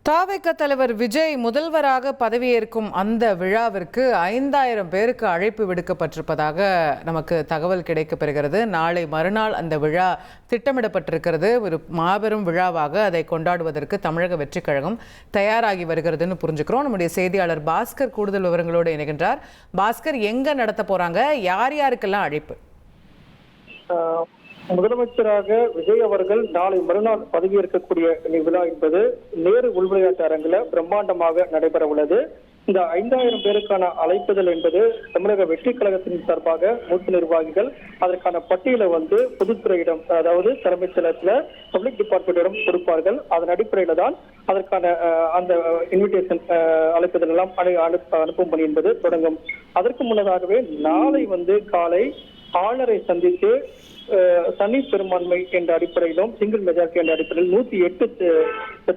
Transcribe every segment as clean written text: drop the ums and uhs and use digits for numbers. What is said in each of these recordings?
தாவேக தலைவர் விஜய் முதல்வராக பதவியேற்கும் அந்த விழாவிற்கு 5000 பேருக்கு அழைப்பு விடுக்கப்பட்டிருப்பதாக நமக்கு தகவல் கிடைக்கப்பெறுகிறது. நாளை மறுநாள் அந்த விழா திட்டமிடப்பட்டிருக்கிறது. ஒரு மாபெரும் விழாவாக அதை கொண்டாடுவதற்கு தமிழக வெற்றிக் கழகம் தயாராகி வருகிறதுன்னு புரிஞ்சுக்கிறோம். நம்முடைய செய்தியாளர் பாஸ்கர் கூடுதல் விவரங்களோடு இணைகின்றார். பாஸ்கர், எங்க நடத்த போறாங்க? யார் யாருக்கெல்லாம் அழைப்பு? முதலமைச்சராக விஜய் அவர்கள் நாளை மறுநாள் பதவியேற்கக்கூடிய விழா என்பது நேரு உள்விளையாட்டு அரங்கில் பிரம்மாண்டமாக நடைபெற உள்ளது. இந்த 5000 பேருக்கான அழைப்புதல் என்பது தமிழக வெற்றி கழகத்தின் சார்பாக மூத்த நிர்வாகிகள் அதற்கான பட்டியலை பொதுத்துறையிடம், அதாவது தலைமைச் செயலகத்தில் பப்ளிக் டிபார்ட்மெண்டிடம் கொடுப்பார்கள். அதன் அடிப்படையில தான் அதற்கான அந்த இன்விடேஷன் அழைப்புதல் எல்லாம் அனுப்பும் பணி என்பது தொடங்கும். அதற்கு முன்னதாகவே நாளை காலை ஆளுநரை சந்தித்து தனி பெரும்பான்மை என்ற அடிப்படையிலும் சிங்கிள் மெஜாரிட்டி என்ற அடிப்படையில் 108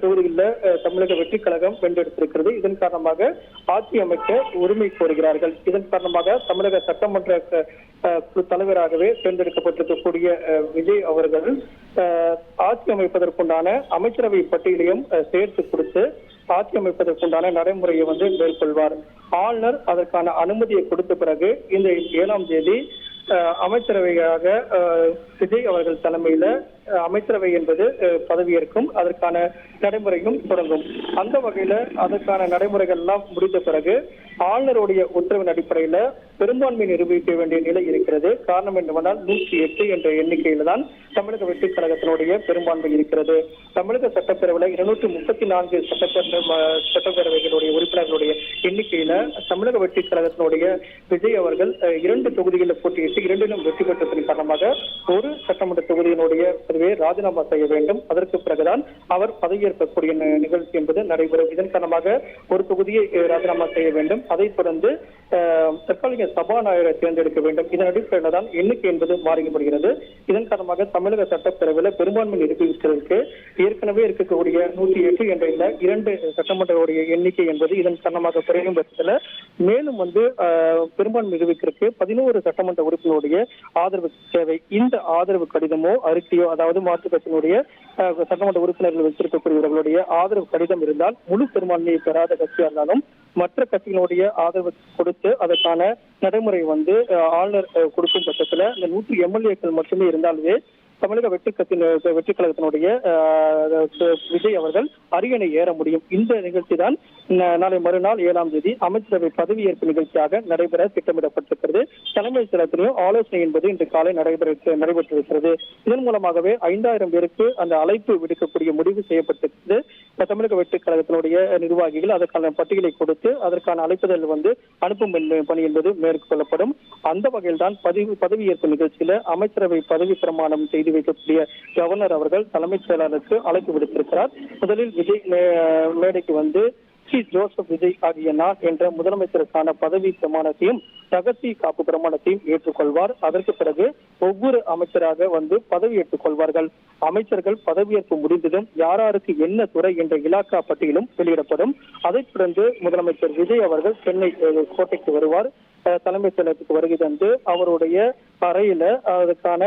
தொகுதிகளில் தமிழக வெற்றி கழகம் வென்றெடுத்திருக்கிறது. இதன் காரணமாக ஆட்சி அமைக்க உரிமை கோருகிறார்கள். இதன் காரணமாக தமிழக சட்டமன்ற தலைவராகவே தேர்ந்தெடுக்கப்பட்டிருக்கக்கூடிய விஜய் அவர்கள் ஆட்சி அமைப்பதற்குண்டான அமைச்சரவை பட்டியலையும் சேர்த்து கொடுத்து ஆட்சி அமைப்பதற்குண்டான நடைமுறையை மேற்கொள்வார். ஆளுநர் அதற்கான அனுமதியை கொடுத்த பிறகு இந்த 7ஆம் தேதி அமைச்சரவையாக விஜய் அவர்கள் தலைமையில அமைச்சரவை என்பது பதவியேற்கும். அதற்கான நடைமுறையும் தொடங்கும். அந்த வகையில அதற்கான நடைமுறைகள் எல்லாம் முடிந்த பிறகு ஆளுநருடைய உத்தரவின் அடிப்படையில பெரும்பான்மை நிரூபிக்க வேண்டிய நிலை இருக்கிறது. காரணம் என்னவென்றால் 108 என்ற எண்ணிக்கையில தான் தமிழக வெற்றி கழகத்தினுடைய பெரும்பான்மை இருக்கிறது. தமிழக சட்டப்பேரவையில் 234 சட்டப்பேரவைகளுடைய உறுப்பினர்களுடைய எண்ணிக்கையில தமிழக வெற்றி கழகத்தினுடைய விஜய் அவர்கள் 2 தொகுதிகளில் போட்டியிட்டு 2லும் வெற்றி பெற்றதன் காரணமாக ஒரு சட்டமன்ற தொகுதியினுடைய பதவியை ராஜினாமா செய்ய வேண்டும். அதற்கு பிறகுதான் அவர் பதவியேற்கக்கூடிய நிகழ்ச்சி என்பது நடைபெறும். இதன் காரணமாக ஒரு தொகுதியை ராஜினாமா செய்ய வேண்டும். அதைத் தொடர்ந்து தற்காலிக சபாநாயகரை தேர்ந்தெடுக்க வேண்டும். இதன் அடிப்படையில் தான் எண்ணிக்கை என்பது மாறிக்கப்படுகிறது. இதன் காரணமாக தமிழக சட்டப்பேரவையில் பெரும்பான்மை நிரூபிப்பதற்கு ஏற்கனவே இருக்கக்கூடிய 108 என்ற 2 சட்டமன்றங்களுடைய எண்ணிக்கை என்பது இதன் காரணமாக குறையும் பட்சத்தில் மேலும் பெரும்பான்மை நிரூபிக்கிறதுக்கு 11 சட்டமன்ற உறுப்பினருடைய ஆதரவு தேவை. இந்த ஆதரவு கடிதமோ அறிக்கையோ, அதாவது மாற்றுக் கட்சியினுடைய சட்டமன்ற உறுப்பினர்கள் வைத்திருக்கக்கூடியவர்களுடைய ஆதரவு கடிதம் இருந்தால் முழு பெரும்பான்மையை பெறாத கட்சியா இருந்தாலும் மற்ற கட்சிகளுடைய ஆதரவு கொடுத்து அதற்கான நடைமுறை ஆளுநர் கொடுக்கும் பட்சத்துல இந்த 100 எம்எல்ஏக்கள் மட்டுமே இருந்தாலே தமிழக வெற்றி கழகத்தினுடைய விஜய் அவர்கள் அரியணை ஏற முடியும். இந்த நிகழ்ச்சி தான் நாளை மறுநாள் 7ஆம் தேதி அமைச்சரவை பதவியேற்பு நிகழ்ச்சியாக நடைபெற திட்டமிடப்பட்டிருக்கிறது. தலைமைச் செயலகத்திலும் ஆலோசனை என்பது இன்று காலை நடைபெற்றிருக்கிறது. இதன் மூலமாகவே 5000 பேருக்கு அந்த அழைப்பு விடுக்கக்கூடிய முடிவு செய்யப்பட்டிருக்கிறது. தமிழக வெற்றி கழகத்தினுடைய நிர்வாகிகள் அதற்கான பட்டியலை கொடுத்து அதற்கான அழைப்புதல் அனுப்பும் பணி என்பது மேற்கொள்ளப்படும். அந்த வகையில் தான் பதவியேற்பு நிகழ்ச்சியில அமைச்சரவை பதவி பிரமாணம் செய்து வைக்கக்கூடிய கவர்னர் அவர்கள் தலைமைச் செயலாளருக்கு அழைப்பு விடுத்திருக்கிறார். முதலில் விஜய் மேடைக்கு ஜோசப் விஜய் ஆகிய நான் என்ற முதலமைச்சருக்கான பதவி பிரமாணத்தையும் ரகசிய காப்பு பிரமாணத்தையும் ஏற்றுக்கொள்வார். அதற்கு பிறகு ஒவ்வொரு அமைச்சராக பதவி ஏற்றுக் கொள்வார்கள். அமைச்சர்கள் பதவியேற்பு முடிந்ததும் யாராருக்கு என்ன துறை என்ற இலாக்கா பட்டியலும் வெளியிடப்படும். அதைத் தொடர்ந்து முதலமைச்சர் விஜய் அவர்கள் சென்னை கோட்டைக்கு வருவார். தலைமைச் செயலகத்துக்கு வருகை தந்து அவருடைய அறையில அதற்கான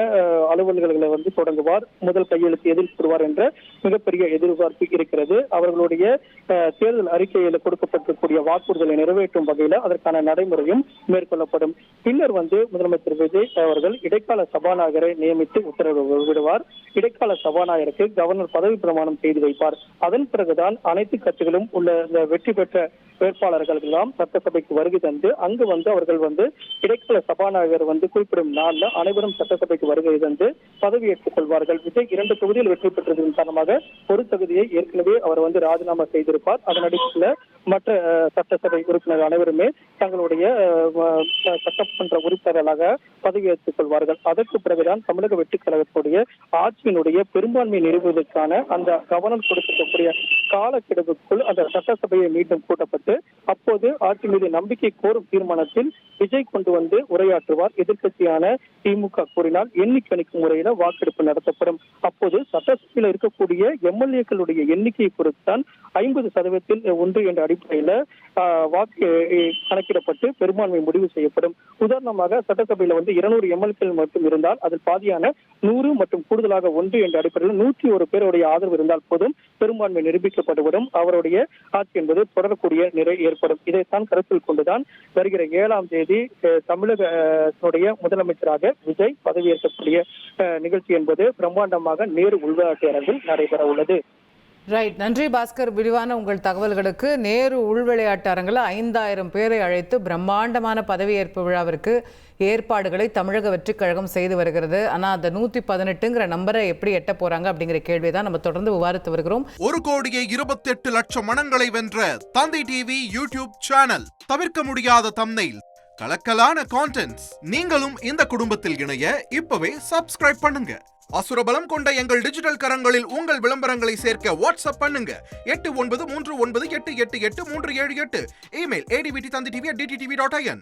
அலுவல்களை தொடங்குவார். முதல் கையெழுத்து எதில் பெறுவார் என்ற மிகப்பெரிய எதிர்பார்ப்பு இருக்கிறது. அவர்களுடைய தேர்தல் அறிக்கையில கொடுக்கப்பட்டிருக்கூடிய வாக்குறுதலை நிறைவேற்றும் வகையில அதற்கான நடைமுறையும் மேற்கொள்ளப்படும். பின்னர் முதலமைச்சர் விஜய் அவர்கள் இடைக்கால சபாநாயகரை நியமித்து உத்தரவு விடுவார். இடைக்கால சபாநாயகருக்கு கவர்னர் பதவி பிரமாணம் செய்து வைப்பார். அதன் பிறகுதான் அனைத்து கட்சிகளும் உள்ள இந்த வெற்றி பெற்ற வேட்பாளர்கள் எல்லாம் சட்டசபைக்கு வருகை தந்து அங்கு அவர்கள் இடைக்கால சபாநாயகர் குறிப்பிடும் நாள்ல அனைவரும் சட்டசபைக்கு வருகை தந்து பதவியேற்றுக் கொள்வார்கள். விஜய் 2 தொகுதியில் வெற்றி பெற்றதன் காரணமாக ஒரு தொகுதியை ஏற்கனவே அவர் ராஜினாமா செய்திருப்பார். அதன் அடிப்படையில் மற்ற சட்டசபை உறுப்பினர்கள் அனைவருமே தங்களுடைய சட்டமன்ற உறுப்பினர்களாக பதவியேற்றுக் கொள்வார்கள். அதற்கு பிறகுதான் தமிழக வெற்றி கழகத்துடைய ஆட்சியினுடைய பெரும்பான்மை நிறுவுவதற்கான அந்த கவனம் கொடுக்கக்கூடிய காலக்கெடுவுக்குள் அந்த சட்டசபையை மீண்டும் கூட்டப்பட்டு அப்போது ஆட்சி மீது நம்பிக்கை கோரும் தீர்மானத்தில் விஜய் கொண்டு வந்து உரையாற்றுவார். எதிர்க்கட்சியான திமுக கூறினால் எண்ணிக்கணிக்கும் முறையில வாக்கெடுப்பு நடத்தப்படும். அப்போது சட்டசபையில் இருக்கக்கூடிய எம்எல்ஏக்களுடைய எண்ணிக்கையை பொறுத்துதான் 50% ஒன்று என்ற அடிப்படையில வாக்கு கணக்கிடப்பட்டு பெரும்பான்மை முடிவு செய்யப்படும். உதாரணமாக சட்டசபையில 200 எம்எல்ஏக்கள் மட்டும் இருந்தால் அதில் பாதியான 100 மற்றும் கூடுதலாக 1 என்ற அடிப்படையில் 101 பேருடைய ஆதரவு இருந்தால் போதும் பெரும்பான்மை நிரூபிக்கப்பட்டுவிடும். அவருடைய ஆட்சி என்பது தொடரக்கூடிய நிலை ஏற்படும். இதைத்தான் கருத்தில் கொண்டுதான் வருகிற 7ஆம் தேதி தமிழகத்துடைய முதலமைச்சராக விஜய் பதவியேற்கக்கூடிய நிகழ்ச்சி என்பது பிரம்மாண்டமாக நேரு உள்விளையாட்டு அரங்கில் நடைபெற உள்ளது. ரைட், நன்றி பாஸ்கர், விரிவான உங்கள் தகவல்களுக்கு. நேரு உள்விளையாட்டு அரங்கில் 5000 பேரை அழைத்து பிரம்மாண்டமான பதவியேற்பு விழாவிற்கு ஏற்பாடுகளை தமிழக வெற்றிக் கழகம் செய்து வருகிறது. ஆனால் அந்த 118ங்கிற நம்பரை எப்படி எட்ட போறாங்க அப்படிங்கிற கேள்வியை தான் நம்ம தொடர்ந்து விவாதித்து வருகிறோம். 1,28,00,000 மனங்களை வென்ற தந்தி டிவி யூடியூப் சேனல், தவிர்க்க முடியாத தம்ப்நெயில், கலக்கலான கான்டென்ட்ஸ். நீங்களும் இந்த குடும்பத்தில் இணைய இப்பவே சப்ஸ்கிரைப் பண்ணுங்க. அசுரபலம் கொண்ட எங்கள் டிஜிட்டல் கரங்களில் உங்கள் விளம்பரங்களை சேர்க்க வாட்ஸ்அப் பண்ணுங்க. 8939888838. Email advttv@dttv.in.